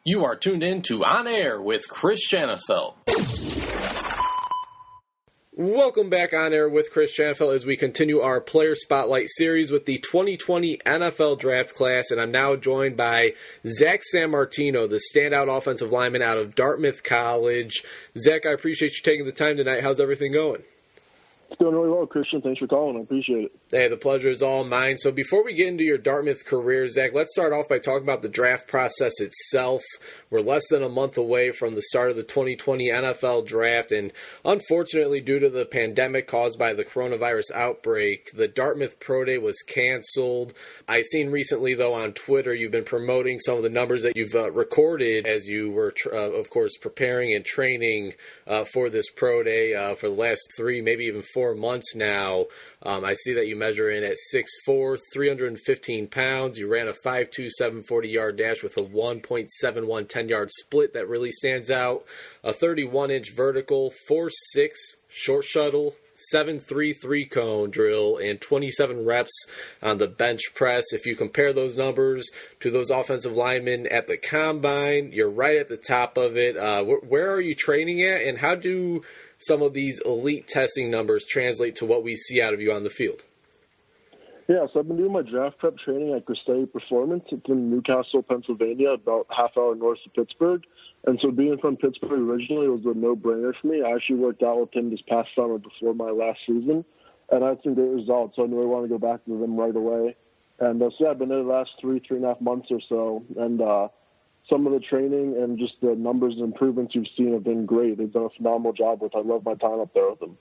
You are tuned in to On Air with Chris Janafelt. Welcome back on air with Chris Janafelt as we continue our Player Spotlight series with the 2020 NFL Draft Class, and I'm now joined by Zach Sammartino, the standout offensive lineman out of Dartmouth College. Zach, I appreciate you taking the time tonight. How's everything going? It's going really well, Christian. Thanks for calling. I appreciate it. Hey, the pleasure is all mine. So before we get into your Dartmouth career, Zach, let's start off by talking about the draft process itself. We're less than a month away from the start of the 2020 NFL Draft, and unfortunately, due to the pandemic caused by the coronavirus outbreak, the Dartmouth Pro Day was canceled. I've seen recently, though, on Twitter, you've been promoting some of the numbers that you've recorded as you were, of course, preparing and training for this Pro Day for the last 3, maybe even 4 months now. I see that you measure in at 6'4", 315 pounds. You ran a 5'2", 740-yard dash with a 1.71 10-yard split that really stands out. A 31-inch vertical, 4'6", short shuttle, 7.33 cone drill, and 27 reps on the bench press. If you compare those numbers to those offensive linemen at the combine, you're right at the top of it. Where are you training at, and how do some of these elite testing numbers translate to what we see out of you on the field? Yeah, so I've been doing my draft prep training at Grisey Performance. It's in Newcastle, Pennsylvania, about half hour north of Pittsburgh. And so being from Pittsburgh originally was a no-brainer for me. I actually worked out with him this past summer before my last season, and I had some great results, so I knew I wanted to go back to them right away. And so yeah, I've been there the last 3.5 months or so, and some of the training and just the numbers and improvements you've seen have been great. They've done a phenomenal job with. I love my time up there with them.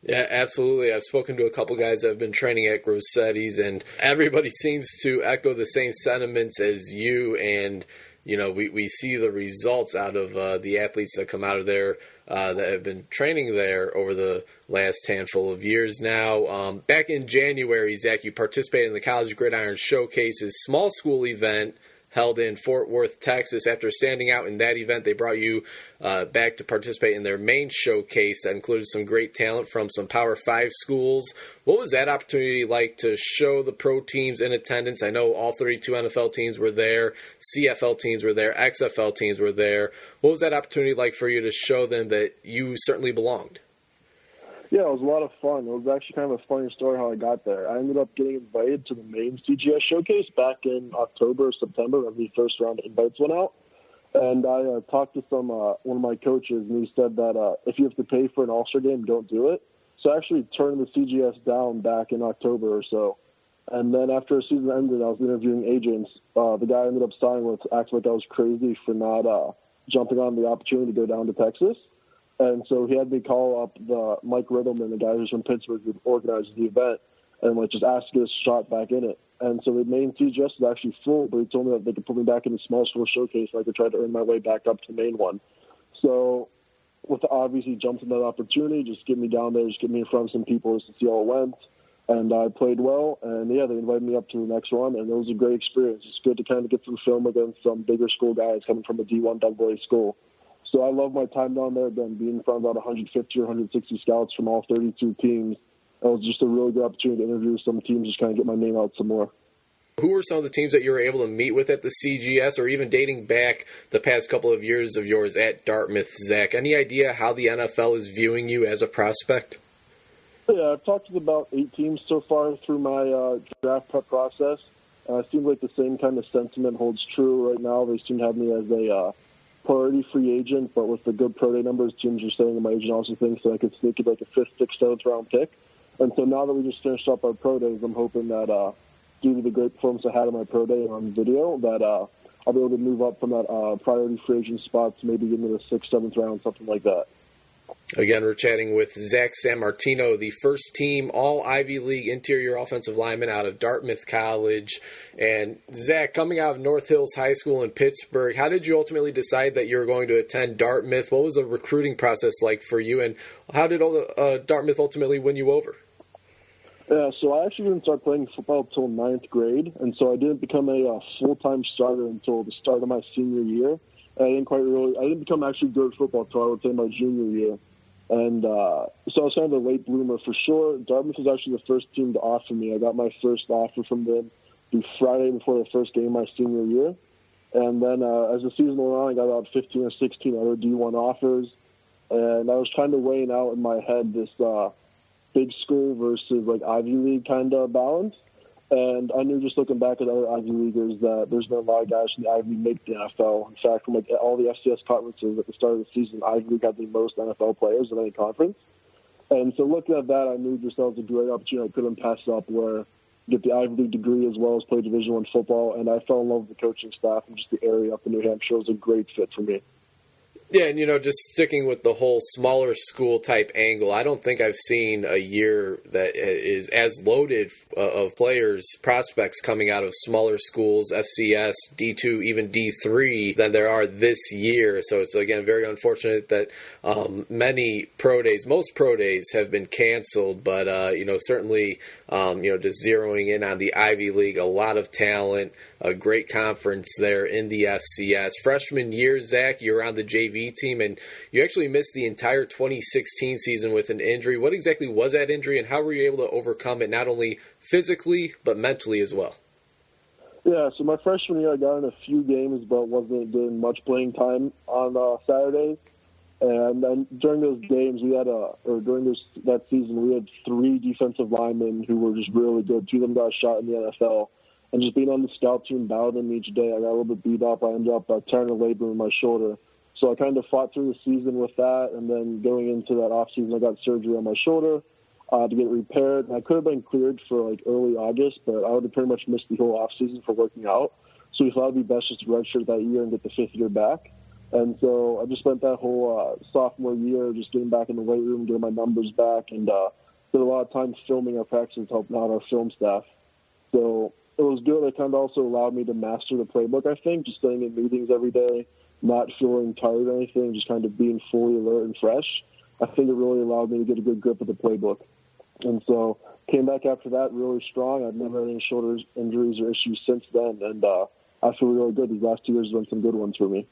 Yeah, absolutely. I've spoken to a couple guys that have been training at Grossetti's, and everybody seems to echo the same sentiments as you. And, you know, we see the results out of the athletes that come out of there that have been training there over the last handful of years now. Back in January, Zach, you participated in the College Gridiron Showcase's small school event held in Fort Worth, Texas. After standing out in that event, they brought you back to participate in their main showcase that included some great talent from some Power 5 schools. What was that opportunity like to show the pro teams in attendance? I know all 32 NFL teams were there, CFL teams were there, XFL teams were there. What was that opportunity like for you to show them that you certainly belonged? Yeah, it was a lot of fun. It was actually kind of a funny story how I got there. I ended up getting invited to the main CGS showcase back in October or September when the first round of invites went out. And I talked to one of my coaches, and he said that if you have to pay for an All-Star game, don't do it. So I actually turned the CGS down back in October or so. And then after the season ended, I was interviewing agents. The guy I ended up signing with acted like I was crazy for not jumping on the opportunity to go down to Texas. And so he had me call up the Mike Riddleman, the guy who's from Pittsburgh who organizes the event, and just ask to get a shot back in it. And so the main CGS was actually full, but he told me that they could put me back in the small school showcase and I could try to earn my way back up to the main one. So with obviously jumped in that opportunity, just get me down there, just get me in front of some people just to see how it went. And I played well, and yeah, they invited me up to the next one, and it was a great experience. It's good to kind of get some film against some bigger school guys coming from a D1 AA school. So I love my time down there, being in front of about 150 or 160 scouts from all 32 teams. It was just a really good opportunity to interview some teams, just kind of get my name out some more. Who were some of the teams that you were able to meet with at the CGS, or even dating back the past couple of years of yours at Dartmouth, Zach? Any idea how the NFL is viewing you as a prospect? Yeah, I've talked to about 8 teams so far through my draft prep process. It seems like the same kind of sentiment holds true right now. They seem to have me as a priority free agent, but with the good pro day numbers, teams are saying, and my agent also thinks that I could sneak it like a 5th, 6th, 7th round pick. And so now that we just finished up our pro days, I'm hoping that due to the great performance I had on my pro day and on video, that I'll be able to move up from that priority free agent spot to maybe get into the 6th, 7th round, something like that. Again, we're chatting with Zach Sammartino, the first-team All-Ivy League interior offensive lineman out of Dartmouth College. And Zach, coming out of North Hills High School in Pittsburgh, how did you ultimately decide that you were going to attend Dartmouth? What was the recruiting process like for you, and how did Dartmouth ultimately win you over? Yeah, so I actually didn't start playing football until 9th grade, and so I didn't become a full-time starter until the start of my senior year. I didn't become actually good at football until I would say my junior year. And so I was kind of a late bloomer for sure. Dartmouth was actually the first team to offer me. I got my first offer from them the Friday before the first game my senior year. And then as the season went on, I got about 15 or 16 other D1 offers. And I was kind of weighing out in my head this big school versus like Ivy League kind of balance. And I knew just looking back at other Ivy Leaguers that there's been a lot of guys from the Ivy League make the NFL. In fact, from like all the FCS conferences at the start of the season, Ivy League had the most NFL players of any conference. And so looking at that, I knew just that was a great opportunity. I couldn't pass up where get the Ivy League degree as well as play Division I football. And I fell in love with the coaching staff and just the area up in New Hampshire was a great fit for me. Yeah, and, just sticking with the whole smaller school type angle, I don't think I've seen a year that is as loaded of players, prospects coming out of smaller schools, FCS, D2, even D3, than there are this year. So it's, again, very unfortunate that many pro days, most pro days have been canceled, but, certainly, just zeroing in on the Ivy League, a lot of talent, a great conference there in the FCS. Freshman year, Zach, you were on the JV team, and you actually missed the entire 2016 season with an injury. What exactly was that injury, and how were you able to overcome it, not only physically, but mentally as well? Yeah, so my freshman year, I got in a few games, but wasn't getting much playing time on Saturdays. And then during those games, that season, we had 3 defensive linemen who were just really good. 2 of them got a shot in the NFL. And just being on the scout team, battling each day, I got a little bit beat up. I ended up tearing a labrum in my shoulder. So I kind of fought through the season with that, and then going into that offseason, I got surgery on my shoulder to get it repaired. And I could have been cleared for like early August, but I would have pretty much missed the whole offseason for working out. So we thought it would be best just to redshirt that year and get the 5th year back. And so I just spent that whole sophomore year just getting back in the weight room, getting my numbers back, and spent a lot of time filming our practices, helping out our film staff. So it was good. It kind of also allowed me to master the playbook, I think, just staying in meetings every day, not feeling tired or anything, just kind of being fully alert and fresh. I think it really allowed me to get a good grip of the playbook. And so came back after that really strong. I've never had any shoulder injuries or issues since then, and I feel really good. These last 2 years have been some good ones for me.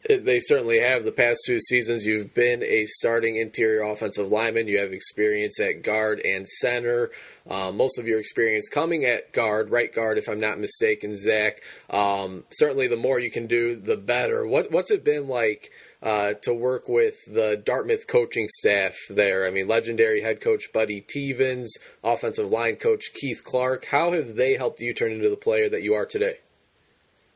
They certainly have. The past 2 seasons, you've been a starting interior offensive lineman. You have experience at guard and center. Most of your experience coming at guard, right guard, if I'm not mistaken, Zach. Certainly, the more you can do, the better. What's it been like to work with the Dartmouth coaching staff there? I mean, legendary head coach Buddy Tevens, offensive line coach Keith Clark. How have they helped you turn into the player that you are today?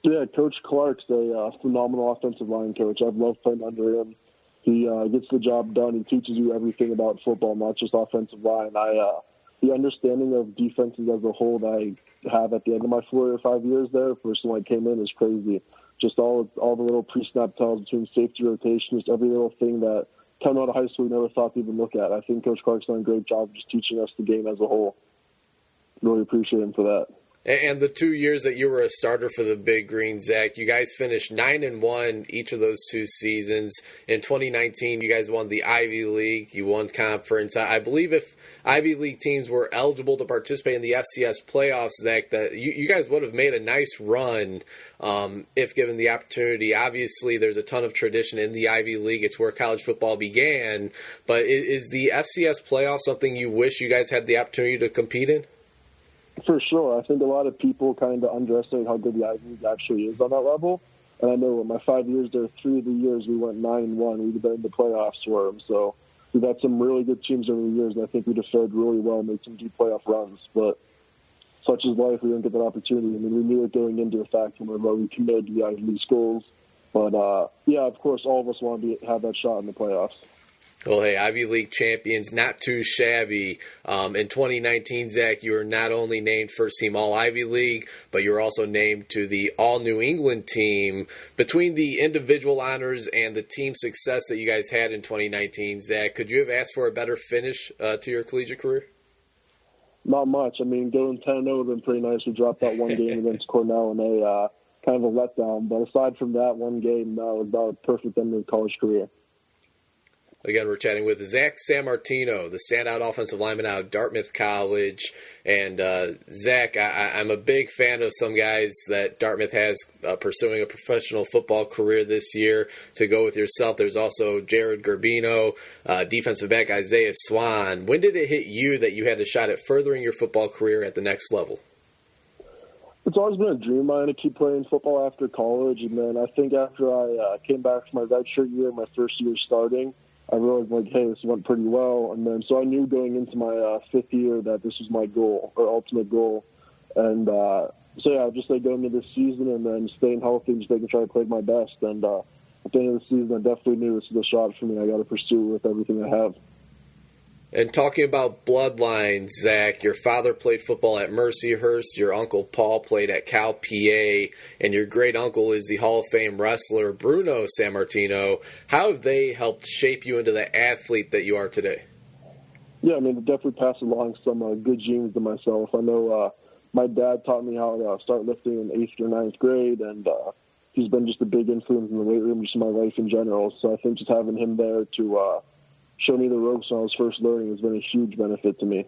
Yeah, Coach Clark's a phenomenal offensive line coach. I've loved playing under him. He gets the job done. He teaches you everything about football, not just offensive line. The understanding of defenses as a whole that I have at the end of my 4 or 5 years there, first when I came in, is crazy. Just all the little pre-snap tells between safety rotations, every little thing that coming out of high school we never thought to even look at. I think Coach Clark's done a great job just teaching us the game as a whole. Really appreciate him for that. And the 2 years that you were a starter for the Big Green, Zach, you guys finished 9-1 each of those 2 seasons. In 2019, you guys won the Ivy League. You won conference. I believe if Ivy League teams were eligible to participate in the FCS playoffs, Zach, that you guys would have made a nice run if given the opportunity. Obviously, there's a ton of tradition in the Ivy League. It's where college football began. But is the FCS playoff something you wish you guys had the opportunity to compete in? For sure. I think a lot of people kind of underestimate how good the Ivy League actually is on that level. And I know in my 5 years there, 3 of the years we went 9-1. We'd been in the playoffs for them. So we've had some really good teams over the years, and I think we'd have fared really well, made some deep playoff runs. But such is life. We didn't get that opportunity. I mean, we knew it going into the fact whenever we committed to the Ivy League schools. But, yeah, of course, all of us want to have that shot in the playoffs. Well, hey, Ivy League champions, not too shabby. In 2019, Zach, you were not only named first team All-Ivy League, but you were also named to the All-New England team. Between the individual honors and the team success that you guys had in 2019, Zach, could you have asked for a better finish to your collegiate career? Not much. I mean, going 10-0 would have been pretty nice. We dropped that one game against Cornell in a kind of a letdown. But aside from that one game, it was about a perfect end of the college career. Again, we're chatting with Zach Sammartino, the standout offensive lineman out of Dartmouth College. And Zach, I'm a big fan of some guys that Dartmouth has pursuing a professional football career this year. To go with yourself, there's also Jared Gerbino, defensive back Isaiah Swan. When did it hit you that you had a shot at furthering your football career at the next level? It's always been a dream of mine to keep playing football after college, and then I think after I came back from my redshirt year, my first year starting, I realized, like, hey, this went pretty well. And then so I knew going into my fifth year that this was my goal, or ultimate goal. And so, yeah, just like going into this season and then staying healthy and just making sure I played my best. And at the end of the season, I definitely knew this was a shot for me. I got to pursue it with everything I have. And talking about bloodlines, Zach, your father played football at Mercyhurst, your uncle Paul played at Cal PA, and your great uncle is the Hall of Fame wrestler Bruno Sammartino. How have they helped shape you into the athlete that you are today? Yeah, I mean, it definitely passed along some good genes to myself. I know my dad taught me how to start lifting in 8th or 9th grade, and he's been just a big influence in the weight room, just in my life in general. So I think just having him there to show me the ropes when I was first learning has been a huge benefit to me.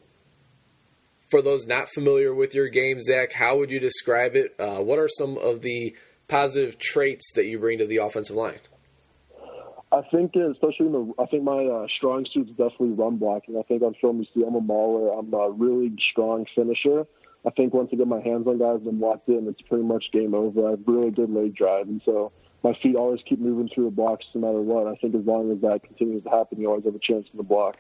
For those not familiar with your game, Zach, how would you describe it? What are some of the positive traits that you bring to the offensive line? I think, especially my strong suit is definitely run blocking. I think on film you see I'm a mauler. I'm a really strong finisher. I think once I get my hands on guys and I'm locked in, it's pretty much game over. I have really good leg drive, and so my feet always keep moving through the blocks no matter what. I think as long as that continues to happen, you always have a chance in the block.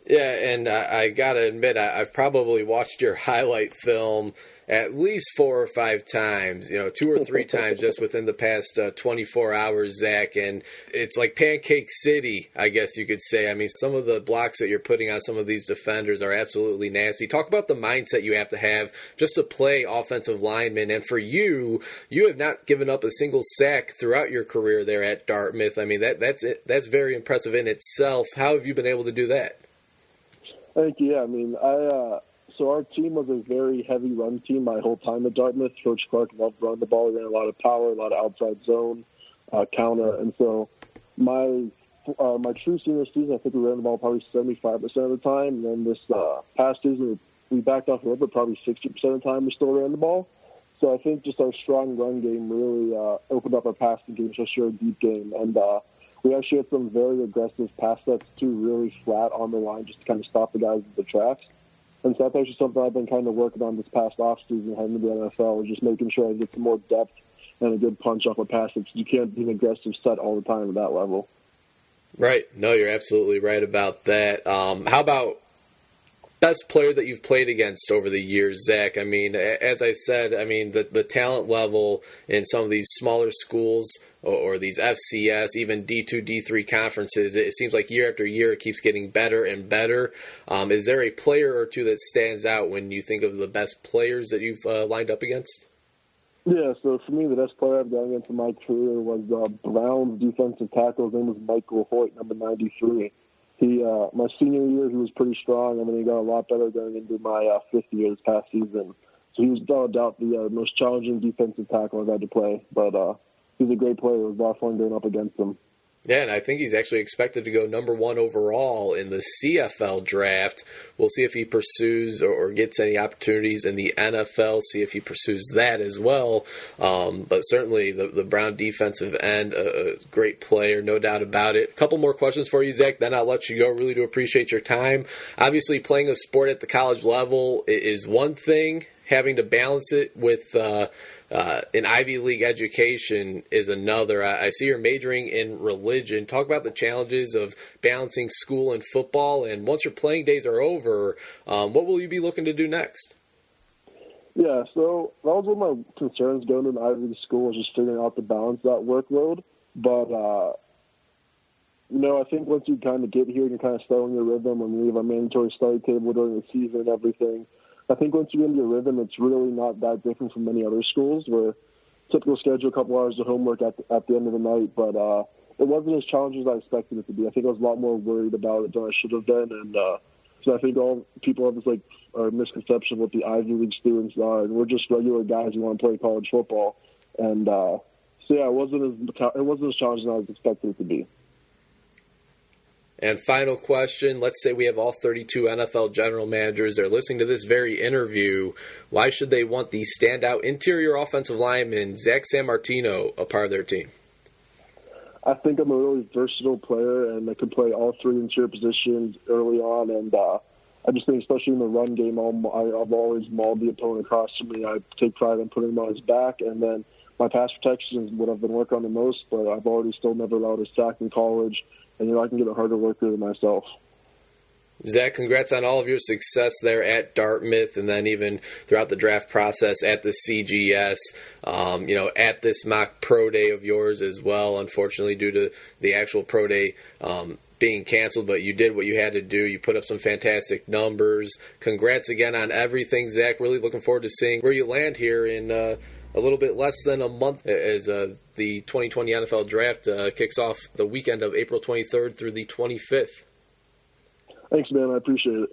Yeah, and I got to admit, I've probably watched your highlight film at least 4 or 5 times, 2 or 3 times just within the past 24 hours, Zach. And it's like Pancake City, I guess you could say. I mean, some of the blocks that you're putting on some of these defenders are absolutely nasty. Talk about the mindset you have to have just to play offensive lineman. And for you have not given up a single sack throughout your career there at Dartmouth. I mean, that's very impressive in itself. How have you been able to do that? Thank you. Yeah, I mean, so our team was a very heavy run team my whole time at Dartmouth. Coach Clark loved running the ball. He ran a lot of power, a lot of outside zone, counter. And so my true senior season, I think we ran the ball probably 75% of the time. And then this past season, we backed off a little bit, probably 60% of the time we still ran the ball. So I think just our strong run game really opened up our passing game, especially our deep game. And we actually had some very aggressive pass sets, too, really flat on the line just to kind of stop the guys at the tracks. And so that's actually something I've been kind of working on this past offseason heading to the NFL, just making sure I get some more depth and a good punch off a pass sets. You can't be an aggressive set all the time at that level. Right. No, you're absolutely right about that. How about best player that you've played against over the years, Zach? I mean, as I said, the talent level in some of these smaller schools or these FCS, even D2, D3 conferences, it seems like year after year it keeps getting better and better. Is there a player or two that stands out when you think of the best players that you've lined up against? Yeah, so for me, the best player I've gone against in my career was Brown's defensive tackle. His name was Michael Hoyt, number 93. My senior year, he was pretty strong, and then he got a lot better going into my fifth year this past season. So he was without doubt the most challenging defensive tackle I've had to play. But he's a great player. It was a lot of fun going up against him. Yeah, and I think he's actually expected to go number 1 overall in the CFL draft. We'll see if he pursues or gets any opportunities in the NFL, see if he pursues that as well. But certainly the Brown defensive end, a great player, no doubt about it. A couple more questions for you, Zach, then I'll let you go. Really do appreciate your time. Obviously, playing a sport at the college level is one thing. Having to balance it with an Ivy League education is another. I see you're majoring in religion. Talk about the challenges of balancing school and football. And once your playing days are over, what will you be looking to do next? Yeah, so that was one of my concerns going to an Ivy League school, was just figuring out to balance that workload. But, I think once you kind of get here and you kind of start on your rhythm, and we have a mandatory study table during the season and everything, I think once you get into your rhythm, it's really not that different from many other schools where typical schedule, a couple hours of homework at the end of the night. But it wasn't as challenging as I expected it to be. I think I was a lot more worried about it than I should have been. And so I think all people have this misconception of what the Ivy League students are, and we're just regular guys who want to play college football. And so yeah, it wasn't as challenging as I was expecting it to be. And final question, let's say we have all 32 NFL general managers. They're listening to this very interview. Why should they want the standout interior offensive lineman, Zach Sammartino, a part of their team? I think I'm a really versatile player, and I can play all 3 interior positions early on. And I just think, especially in the run game, I've always mauled the opponent across from me. I take pride in putting him on his back, and then my pass protection is what I've been working on the most, but I've already still never allowed a sack in college, and I can get a harder worker than myself. Zach, congrats on all of your success there at Dartmouth, and then even throughout the draft process at the CGS, at this mock pro day of yours as well, unfortunately due to the actual pro day being canceled, but you did what you had to do. You put up some fantastic numbers. Congrats again on everything, Zach. Really looking forward to seeing where you land here in a little bit less than a month as the 2020 NFL Draft kicks off the weekend of April 23rd through the 25th. Thanks, man. I appreciate it.